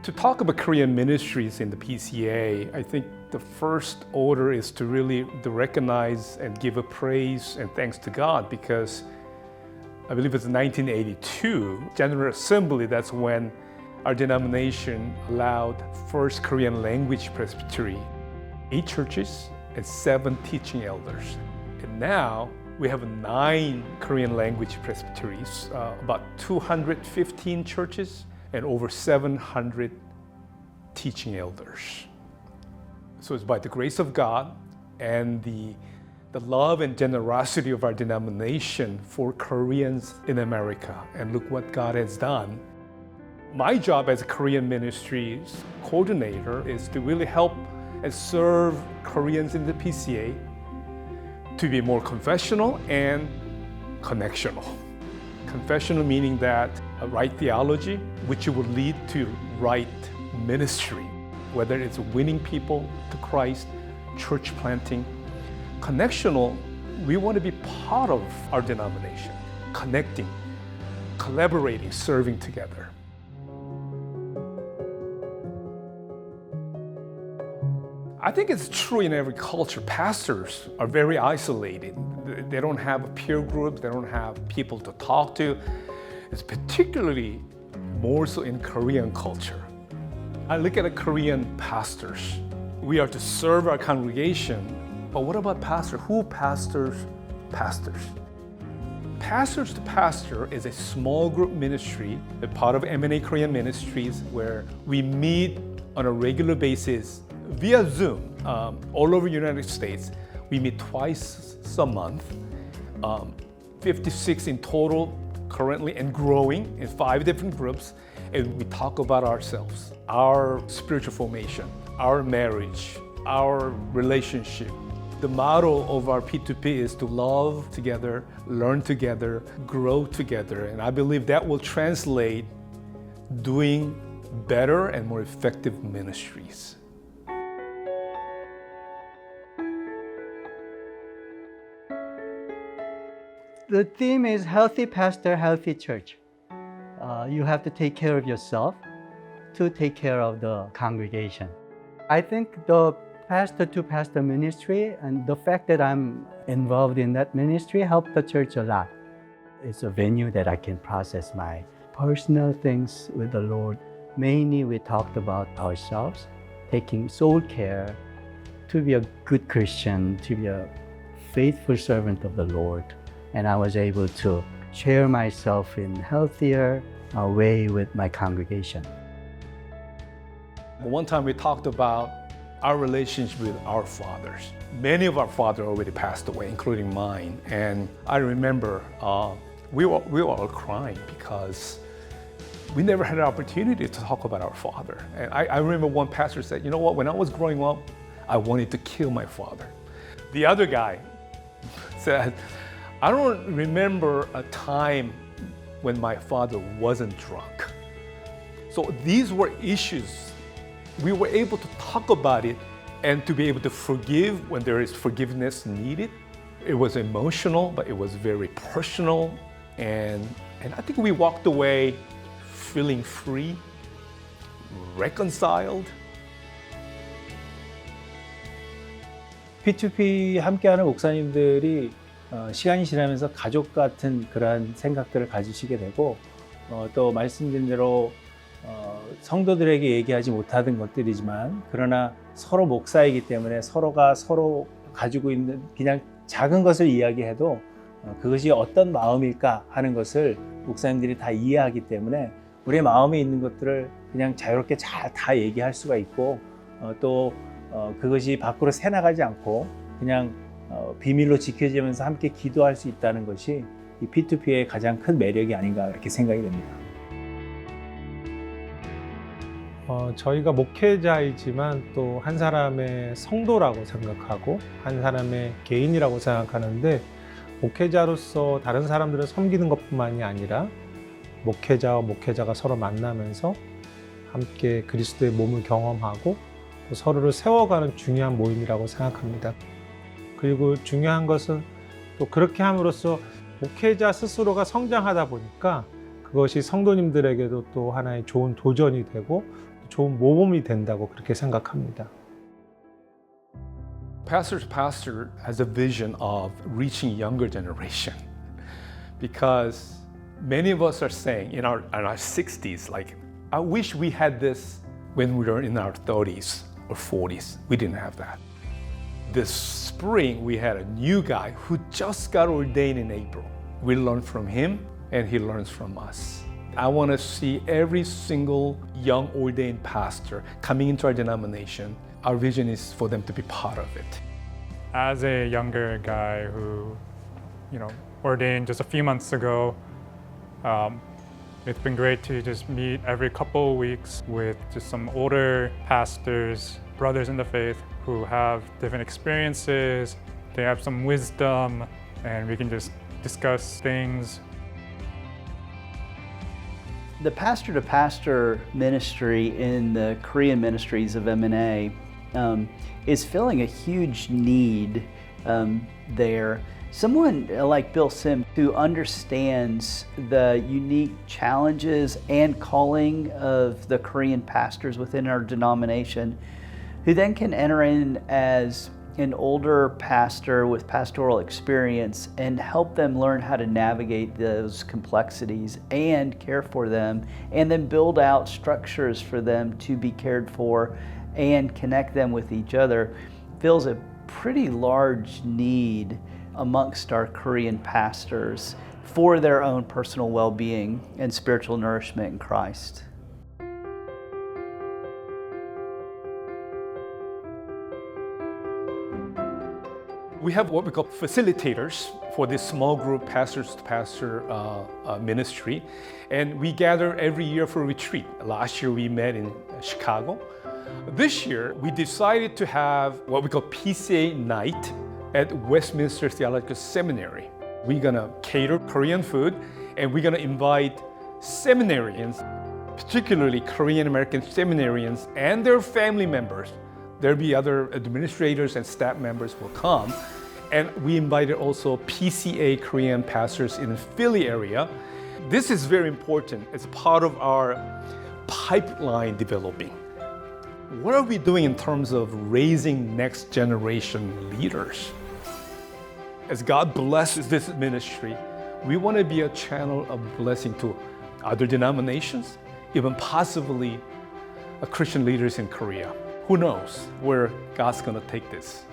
To talk about Korean ministries in the PCA, I think the first order is to really recognize and give a praise and thanks to God, because I believe it's 1982, General Assembly, that's when our denomination allowed First Korean Language Presbytery, 8 churches and 7 teaching elders. And now we have 9 Korean language presbyteries, about 215 churches, and over 700 teaching elders. So it's by the grace of God and the love and generosity of our denomination for Koreans in America. And look what God has done. My job as a Korean ministries coordinator is to really help and serve Koreans in the PCA to be more confessional and connectional. Confessional meaning that a right theology, which will lead to right ministry, whether it's winning people to Christ, church planting. Connectional, we want to be part of our denomination, connecting, collaborating, serving together. I think it's true in every culture. Pastors are very isolated. They don't have a peer group, they don't have people to talk to. It's particularly more so in Korean culture. I look at the Korean pastors. We are to serve our congregation, but what about pastors? Who pastors pastors? Pastors to Pastor is a small group ministry, a part of MNA Korean Ministries, where we meet on a regular basis via Zoom all over the United States. We meet twice a month, 56 in total currently, and growing in 5 different groups. And we talk about ourselves, our spiritual formation, our marriage, our relationship. The motto of our P2P is to love together, learn together, grow together. And I believe that will translate doing better and more effective ministries. The theme is healthy pastor, healthy church. You have to take care of yourself to take care of the congregation. I think the pastor to pastor ministry and the fact that I'm involved in that ministry helped the church a lot. It's a venue that I can process my personal things with the Lord. Mainly we talked about ourselves, taking soul care, to be a good Christian, to be a faithful servant of the Lord. And I was able to share myself in healthier way with my congregation. One time we talked about our relationship with our fathers. Many of our fathers already passed away, including mine. And I remember we were all crying because we never had an opportunity to talk about our father. And I remember one pastor said, you know what, when I was growing up, I wanted to kill my father. The other guy said, I don't remember a time when my father wasn't drunk. So these were issues. We were able to talk about it and to be able to forgive when there is forgiveness needed. It was emotional, but it was very personal. And I think we walked away feeling free, reconciled. P2P 함께하는 목사님들이 시간이 지나면서 가족 같은 그런 생각들을 가지시게 되고 또 말씀드린 대로 성도들에게 얘기하지 못하던 것들이지만 그러나 서로 목사이기 때문에 서로가 서로 가지고 있는 그냥 작은 것을 이야기해도 그것이 어떤 마음일까 하는 것을 목사님들이 다 이해하기 때문에 우리의 마음에 있는 것들을 그냥 자유롭게 잘 다 얘기할 수가 있고 또 그것이 밖으로 새나가지 않고 그냥 비밀로 지켜지면서 함께 기도할 수 있다는 것이 이 P2P의 가장 큰 매력이 아닌가 이렇게 생각이 됩니다. 저희가 목회자이지만 또 한 사람의 성도라고 생각하고 한 사람의 개인이라고 생각하는데 목회자로서 다른 사람들을 섬기는 것뿐만이 아니라 목회자와 목회자가 서로 만나면서 함께 그리스도의 몸을 경험하고 또 서로를 세워가는 중요한 모임이라고 생각합니다. 그리고 중요한 것은 또 그렇게 함으로써 목회자 스스로가 성장하다 보니까 그것이 성도님들에게도 또 하나의 좋은 도전이 되고 좋은 모범이 된다고 그렇게 생각합니다. Pastor's pastor has a vision of reaching younger generation because many of us are saying in our 60s, like, I wish we had this when we were in our 30s or 40s. We didn't have that. This spring, we had a new guy who just got ordained in April. We learned from him and he learns from us. I want to see every single young ordained pastor coming into our denomination. Our vision is for them to be part of it. As a younger guy who, ordained just a few months ago, it's been great to just meet every couple of weeks with just some older pastors, brothers in the faith who have different experiences. They have some wisdom, and we can just discuss things. The pastor-to-pastor ministry in the Korean ministries of MNA is filling a huge need there. Someone like Bill Sim, who understands the unique challenges and calling of the Korean pastors within our denomination, who then can enter in as an older pastor with pastoral experience and help them learn how to navigate those complexities and care for them, and then build out structures for them to be cared for and connect them with each other, fills a pretty large need amongst our Korean pastors for their own personal well-being and spiritual nourishment in Christ. We have what we call facilitators for this small group pastors to pastor ministry, and we gather every year for a retreat. Last year we met in Chicago. This year we decided to have what we call PCA night at Westminster Theological Seminary. We're gonna cater Korean food, and we're gonna invite seminarians, particularly Korean American seminarians and their family members. There'll be other administrators and staff members will come. And we invited also PCA Korean pastors in the Philly area. This is very important as part of our pipeline developing. What are we doing in terms of raising next generation leaders? As God blesses this ministry, we want to be a channel of blessing to other denominations, even possibly Christian leaders in Korea. Who knows where God's going to take this?